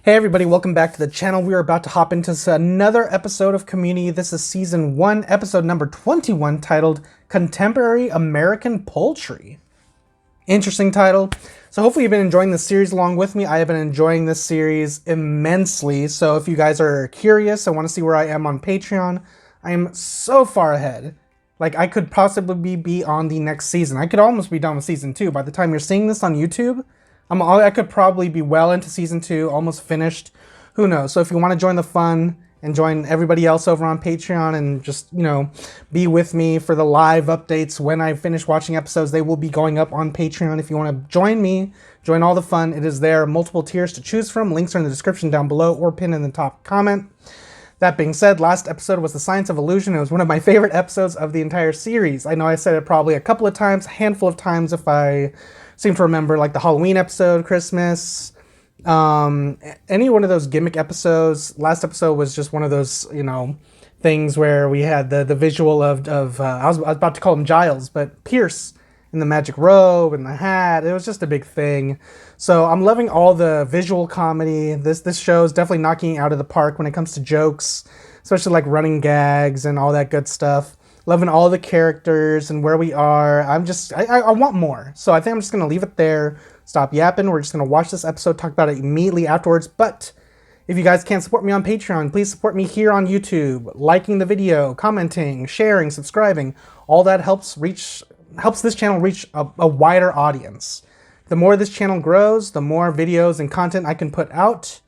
Hey everybody, welcome back to the channel. We are about to hop into another episode of Community. This is season 1, episode number 21, titled Contemporary American Poultry. Interesting title. So hopefully you've been enjoying this series along with me. I have been enjoying this series immensely. So if you guys are curious and want to see where I am on Patreon, I am so far ahead. Like, I could possibly be on the next season. I could almost be done with season 2. By the time you're seeing this on YouTube, I could probably be well into season 2, almost finished. Who knows? So if you want to join the fun and join everybody else over on Patreon and just, be with me for the live updates when I finish watching episodes, they will be going up on Patreon. If you want to join me, join all the fun, it is there. Multiple tiers to choose from. Links are in the description down below or pinned in the top comment. That being said, last episode was The Science of Illusion. It was one of my favorite episodes of the entire series. I know I said it probably a couple of times, a handful of times if I seem to remember, like the Halloween episode, Christmas, any one of those gimmick episodes. Last episode was just one of those, things where we had the visual of I was about to call him Giles, but Pierce in the magic robe and the hat. It was just a big thing. So I'm loving all the visual comedy. This show is definitely knocking it out of the park when it comes to jokes, especially like running gags and all that good stuff. Loving all the characters and where we are. I want more. So I think I'm just going to leave it there. Stop yapping. We're just going to watch this episode, talk about it immediately afterwards. But if you guys can't support me on Patreon, please support me here on YouTube. Liking the video, commenting, sharing, subscribing. All that helps this channel reach a wider audience. The more this channel grows, the more videos and content I can put out.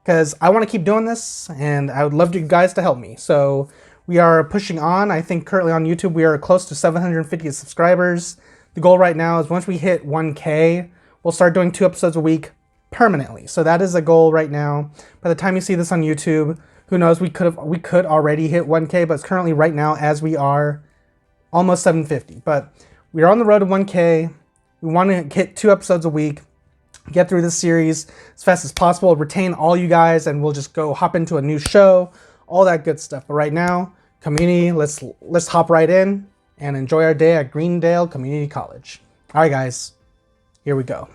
Because I want to keep doing this, and I would love you guys to help me. So we are pushing on. I think currently on YouTube we are close to 750 subscribers. The goal right now is once we hit 1K, we'll start doing 2 episodes a week permanently. So that is a goal right now. By the time you see this on YouTube, who knows, we could already hit 1K, but it's currently right now as we are almost 750. But we are on the road to 1K. We want to hit 2 episodes a week, get through this series as fast as possible, retain all you guys, and we'll just go hop into a new show, all that good stuff. But right now, Community, let's hop right in and enjoy our day at Greendale Community College. All right, guys, here we go.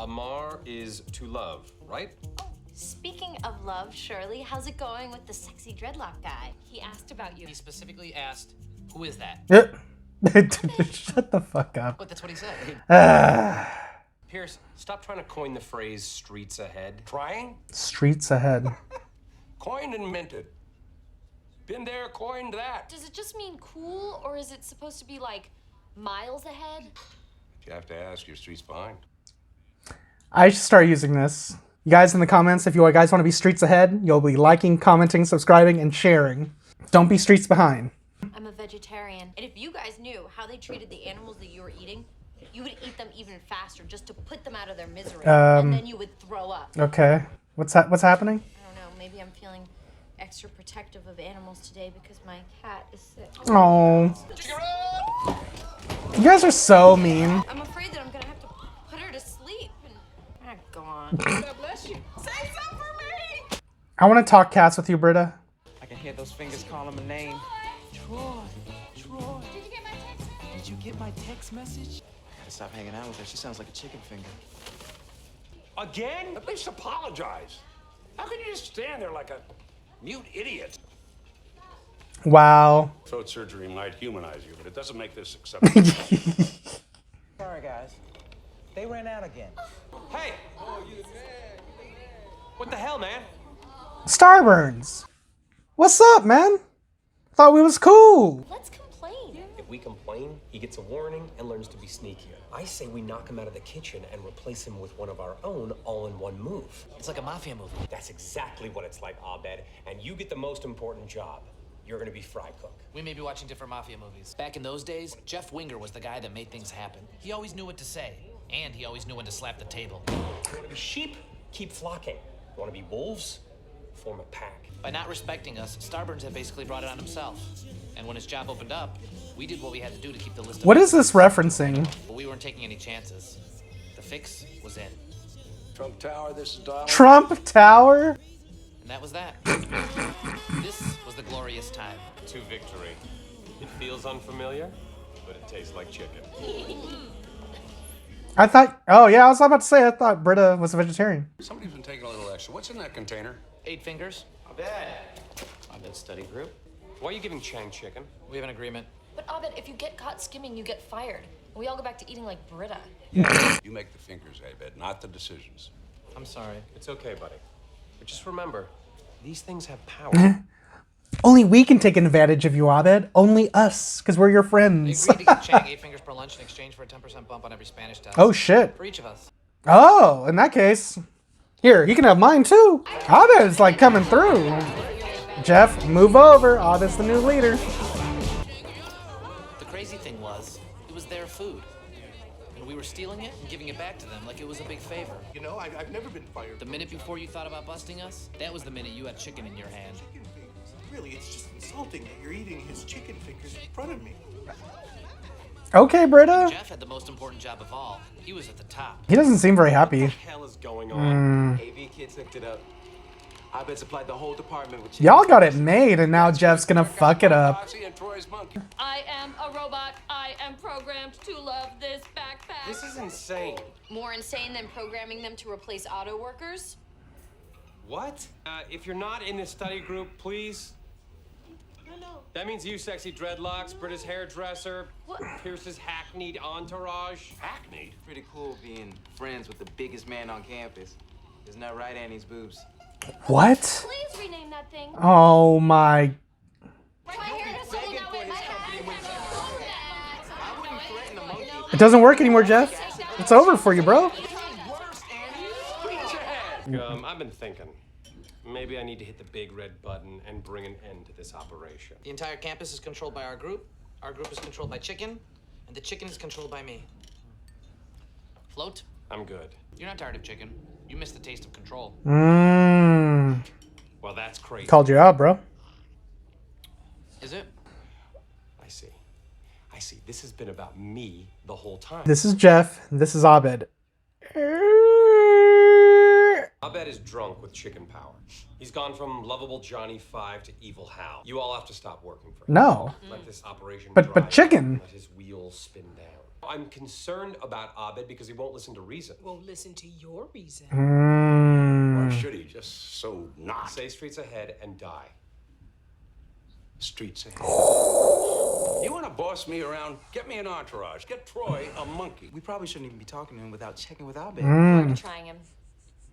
Amar is to love, right? Oh, speaking of love, Shirley, how's it going with the sexy dreadlock guy? He asked about you. He specifically asked, who is that? Shut the fuck up. But that's what he said. Pierce, stop trying to coin the phrase streets ahead. Trying? Streets ahead. Coined and minted. Been there, coined that. Does it just mean cool, or is it supposed to be like miles ahead? You have to ask your streets behind. I should start using this. You guys in the comments, if you guys want to be streets ahead, you'll be liking, commenting, subscribing, and sharing. Don't be streets behind. I'm a vegetarian, and if you guys knew how they treated the animals that you were eating, you would eat them even faster just to put them out of their misery, and then you would throw up. Okay. What's happening? I don't know, maybe I'm feeling extra protective of animals today because my cat is sick. Oh. You guys are so mean. I'm afraid that I'm gonna have to put her to sleep. And go on. God bless you. Say something for me! I want to talk cats with you, Britta. I can hear those fingers call him a name. Troy. Did you get my text message? Did you get my text message? I gotta stop hanging out with her. She sounds like a chicken finger. Again? At least apologize. How can you just stand there like a mute idiot? Wow. Throat surgery might humanize you, but it doesn't make this acceptable. Sorry, guys. They ran out again. Hey! What the hell, man? Starburns. What's up, man? Thought we was cool. Let's complain. If we complain, he gets a warning and learns to be sneakier. I say we knock him out of the kitchen and replace him with one of our own all in one move. It's like a mafia movie. That's exactly what it's like, Abed. And you get the most important job. You're gonna be fry cook. We may be watching different mafia movies. Back in those days, Jeff Winger was the guy that made things happen. He always knew what to say, and he always knew when to slap the table. You wanna be sheep? Keep flocking. You wanna be wolves? Form a pack. By not respecting us, Starburns had basically brought it on himself. And when his job opened up, we did what we had to do to keep the list. What is this referencing? But we weren't taking any chances. The fix was in. Trump Tower, this is Donald. Trump Tower? And that was that. This was the glorious time. To victory. It feels unfamiliar? but it tastes like chicken. I thought, oh yeah, I was about to say, I thought Britta was a vegetarian. Somebody's been taking a little extra. What's in that container? 8 fingers. Abed. Abed study group. Why are you giving Chang chicken? We have an agreement. But Abed, if you get caught skimming, you get fired. We all go back to eating like Britta. You make the fingers, Abed, not the decisions. I'm sorry. It's okay, buddy. But just remember, these things have power. Only we can take advantage of you, Abed. Only us, because we're your We friends. agreed to give Chang 8 fingers per lunch in exchange for a 10% bump on every Spanish test. Oh shit. For each of us. Oh, in that case, here, you can have mine too. Abed's like coming through. Jeff, move over. Abed's the new leader. The crazy thing was, it was their food. And we were stealing it and giving it back to them like it was a big favor. You know, I've never been fired. The minute before you thought about busting us, that was the minute you had chicken in your hand. Chicken fingers. Really, it's just insulting that you're eating his chicken fingers in front of me. Okay, Britta. Jeff had the most important job of all. He was at the top. He doesn't seem very What happy. the hell is going on? AV kids hooked it up. Abed supplied the whole department with chicken. Y'all got it made, and now Jeff's gonna fuck it up. Foxy and Troy's monkey. I am a robot. I am programmed to love this backpack. This is insane. More insane than programming them to replace auto workers? What? If you're not in the study group, please. No. That means you, sexy dreadlocks, Britta's hairdresser, Pierce's hackneyed entourage. Hackneyed. Pretty cool being friends with the biggest man on campus. Isn't that right, Annie's boobs? What? Please rename that thing. Oh my. My hair is so begging now for it his might company have when I wouldn't threaten a monkey. It doesn't work anymore, Jeff. It's over for you, bro. Worse, Annie. I've been thinking. Maybe I need to hit the big red button and bring an end to this operation. The entire campus is controlled by our group is controlled by chicken, and the chicken is controlled by me. Float, I'm good. you're not tired of chicken. You miss the taste of control. Well, that's crazy. Called you out, bro. Is it? I see. This has been about me the whole time. This is Jeff. This is Abed. Abed is drunk with chicken power. He's gone from lovable Johnny 5 to evil Hal. You all have to stop working for him. No. Let this operation But drive chicken. Let his wheels spin down. I'm concerned about Abed because he won't listen to reason. Won't listen to your reason. Or should he just so not? Say streets ahead and die. Streets ahead. You want to boss me around? Get me an entourage. Get Troy a monkey. We probably shouldn't even be talking to him without checking with Abed. We're trying him.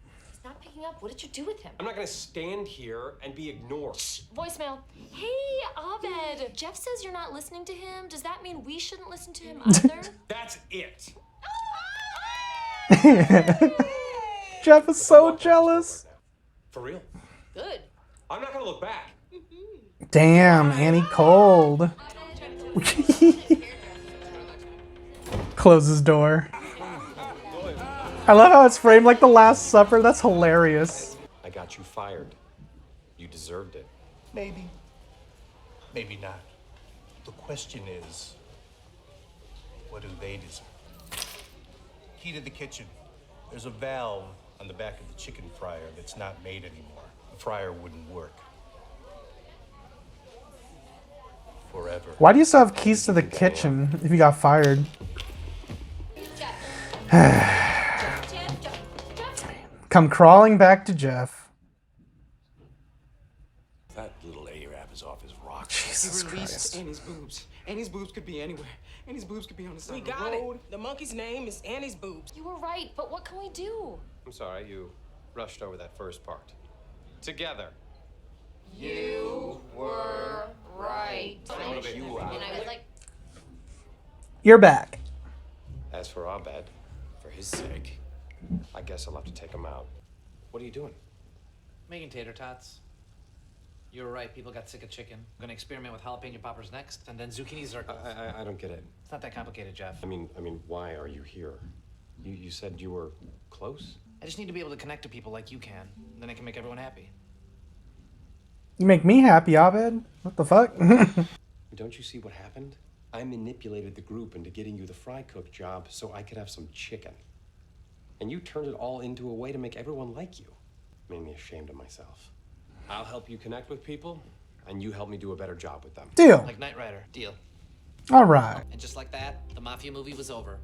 He's not picking up. What did you do with him? I'm not gonna stand here and be ignored. Voicemail. Hey, Abed. Jeff says you're not listening to him. Does that mean we shouldn't listen to him either? That's it. Jeff is so jealous. For real. Good. I'm not gonna look back. Damn, Annie cold. Closes door. I love how it's framed like the Last Supper. That's hilarious. I got you fired. You deserved it. Maybe. Maybe not. The question is, what do they deserve? Key to the kitchen. There's a valve on the back of the chicken fryer that's not made anymore. The fryer wouldn't work. Forever. Why do you still have keys to the kitchen if you got fired? Come crawling back to Jeff. That little Arab is off his rock. Jesus He released Christ. Annie's boobs. Annie's boobs could be anywhere. Annie's boobs could be on the side We of the got road. it. The monkey's name is Annie's boobs. You were right, but what can we do? I'm sorry, you rushed over that first part. Together. Right. And I would like. You're back. As for Abed, for his sake, I guess I'll have to take him out. What are you doing? Making tater tots. You were right, people got sick of chicken. I'm gonna experiment with jalapeno poppers next, and then zucchini zircons. I don't get it. It's not that complicated, Jeff. I mean, why are you here? You said you were close? I just need to be able to connect to people like you can. Then I can make everyone happy. You make me happy, Abed. What the fuck? Don't you see what happened? I manipulated the group into getting you the fry cook job so I could have some chicken. And you turned it all into a way to make everyone like you. Made me ashamed of myself. I'll help you connect with people, and you help me do a better job with them. Deal. Like Knight Rider. Deal. All right. And just like that, the Mafia movie was over.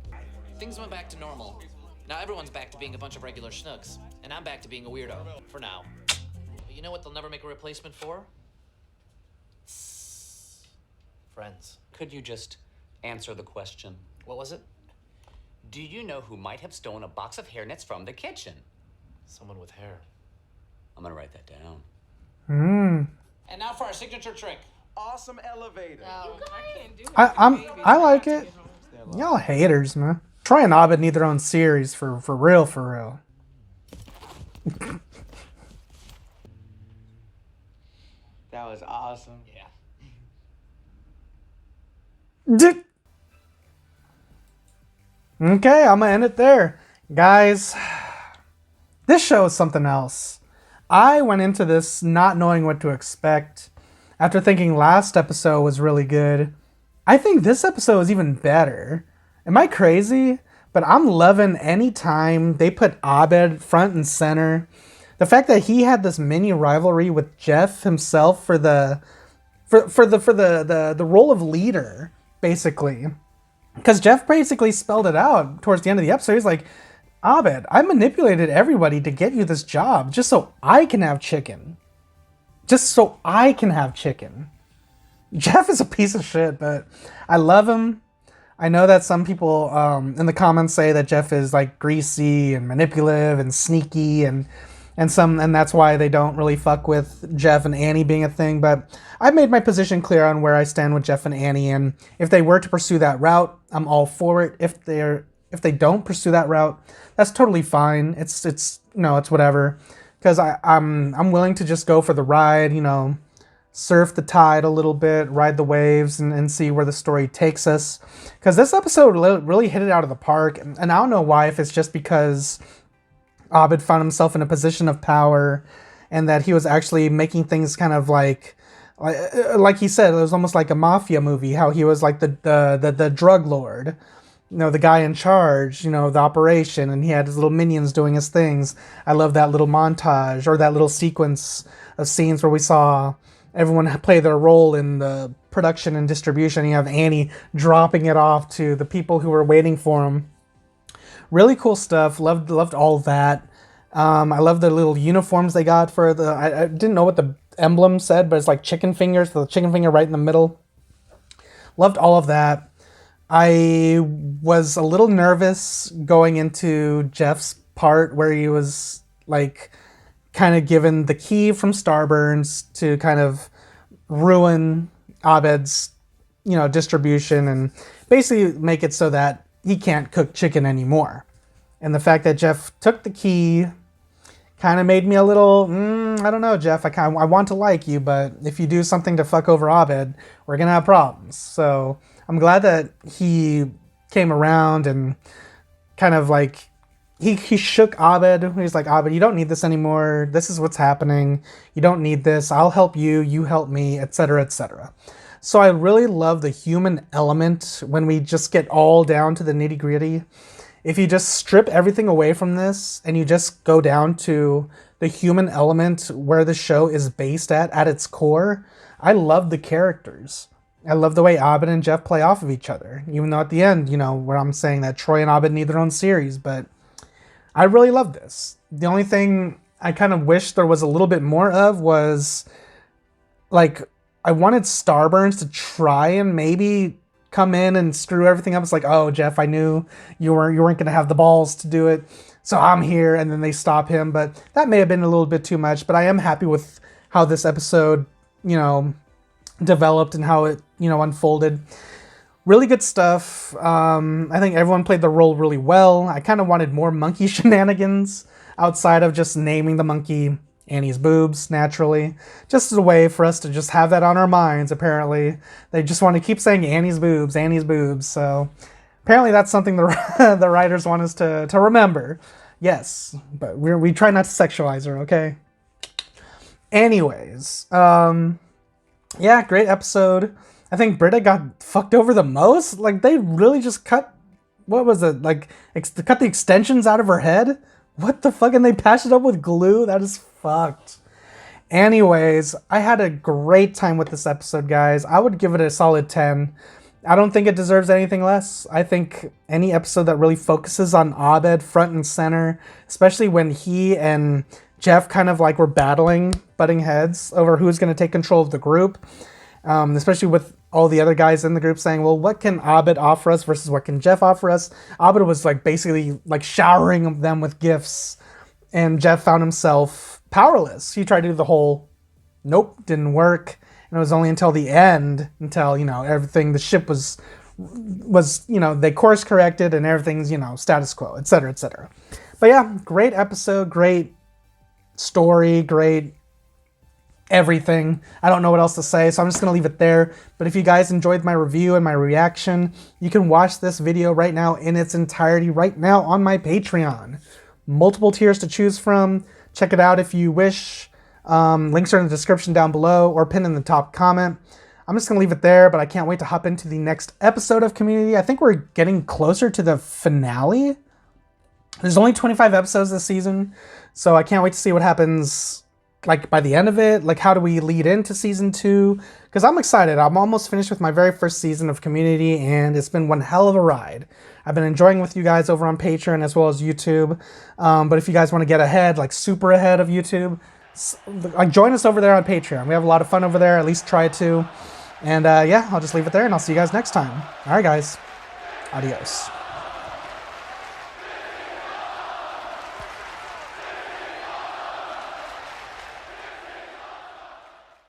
Things went back to normal. Now everyone's back to being a bunch of regular schnooks, and I'm back to being a weirdo, for now. But you know what they'll never make a replacement for? Friends. Could you just answer the question? What was it? Do you know who might have stolen a box of hairnets from the kitchen? Someone with hair. I'm gonna write that down. And now for our signature trick. Awesome elevator. I like it. Y'all haters, man. Troy and Abed need their own series for real, for real. That was awesome. Yeah. Okay, I'm gonna end it there. Guys, this show is something else. I went into this not knowing what to expect. After thinking last episode was really good, I think this episode is even better. Am I crazy? But I'm loving any time they put Abed front and center. The fact that he had this mini rivalry with Jeff himself for the role of leader, basically. Because Jeff basically spelled it out towards the end of the episode. He's like, Abed, I manipulated everybody to get you this job just so I can have chicken. Just so I can have chicken. Jeff is a piece of shit, but I love him. I know that some people in the comments say that Jeff is like greasy and manipulative and sneaky and that's why they don't really fuck with Jeff and Annie being a thing. But I've made my position clear on where I stand with Jeff and Annie, and if they were to pursue that route, I'm all for it. If they don't pursue that route, that's totally fine. It's whatever. Because I'm willing to just go for the ride, surf the tide a little bit, ride the waves, and see where the story takes us. Because this episode really hit it out of the park, and I don't know why, if it's just because Abed found himself in a position of power, and that he was actually making things kind of like he said, it was almost like a mafia movie, how he was like the drug lord. The guy in charge, the operation, and he had his little minions doing his things. I love that little montage, or that little sequence of scenes where we saw everyone play their role in the production and distribution. You have Annie dropping it off to the people who were waiting for him. Really cool stuff. Loved all of that. I love the little uniforms they got for the... I didn't know what the emblem said, but it's like chicken fingers, the chicken finger right in the middle. Loved all of that. I was a little nervous going into Jeff's part where he was like kind of given the key from Starburns to kind of ruin Abed's, distribution and basically make it so that he can't cook chicken anymore. And the fact that Jeff took the key kind of made me a little, I don't know, Jeff, I want to like you, but if you do something to fuck over Abed, we're going to have problems. So I'm glad that he came around and kind of like, he shook Abed. He's like, Abed, you don't need this anymore. This is what's happening. You don't need this. I'll help you. You help me, etc., etc. So I really love the human element when we just get all down to the nitty gritty. If you just strip everything away from this and you just go down to the human element where the show is based at its core, I love the characters. I love the way Abed and Jeff play off of each other. Even though at the end, where I'm saying that Troy and Abed need their own series, but I really love this. The only thing I kind of wish there was a little bit more of was, like, I wanted Starburns to try and maybe come in and screw everything up. It's like, oh, Jeff, I knew you weren't going to have the balls to do it, so I'm here, and then they stop him. But that may have been a little bit too much, but I am happy with how this episode, developed and how it, unfolded. Really good stuff. I think everyone played the role really well. I kind of wanted more monkey shenanigans outside of just naming the monkey Annie's boobs, naturally. Just as a way for us to just have that on our minds, apparently. They just want to keep saying Annie's boobs, Annie's boobs. So apparently that's something the writers want us to remember. Yes, but we try not to sexualize her, okay? Anyways, yeah, great episode. I think Britta got fucked over the most. Like, they really just cut, what was it? Like, cut the extensions out of her head? What the fuck? And they patched it up with glue? That is fucked. Anyways, I had a great time with this episode, guys. I would give it a solid 10. I don't think it deserves anything less. I think any episode that really focuses on Abed front and center, especially when he and Jeff kind of like were battling, butting heads over who's going to take control of the group, especially with all the other guys in the group saying, well, what can Abed offer us versus what can Jeff offer us? Abed was like basically like showering them with gifts, and Jeff found himself powerless. He tried to do the whole, nope, didn't work. And it was only until the end, until, you know, everything, the ship was, you know, they course corrected and everything's, you know, status quo, etc., etc. But yeah, great episode, great story, great everything. I don't know what else to say, so I'm just going to leave it there. But if you guys enjoyed my review and my reaction, you can watch this video right now in its entirety right now on my Patreon. Multiple tiers to choose from. Check it out if you wish. Links are in the description down below or pinned in the top comment. I'm just going to leave it there, but I can't wait to hop into the next episode of Community. I think we're getting closer to the finale. There's only 25 episodes this season, so I can't wait to see what happens like by the end of it. Like, how do we lead into season 2? Because I'm excited. I'm almost finished with my very first season of Community, and it's been one hell of a ride. I've been enjoying with you guys over on Patreon as well as YouTube. But if you guys want to get ahead, like super ahead of YouTube, join us over there on Patreon. We have a lot of fun over there, at least try to. And yeah, I'll just leave it there, and I'll see you guys next time. All right, guys. Adios.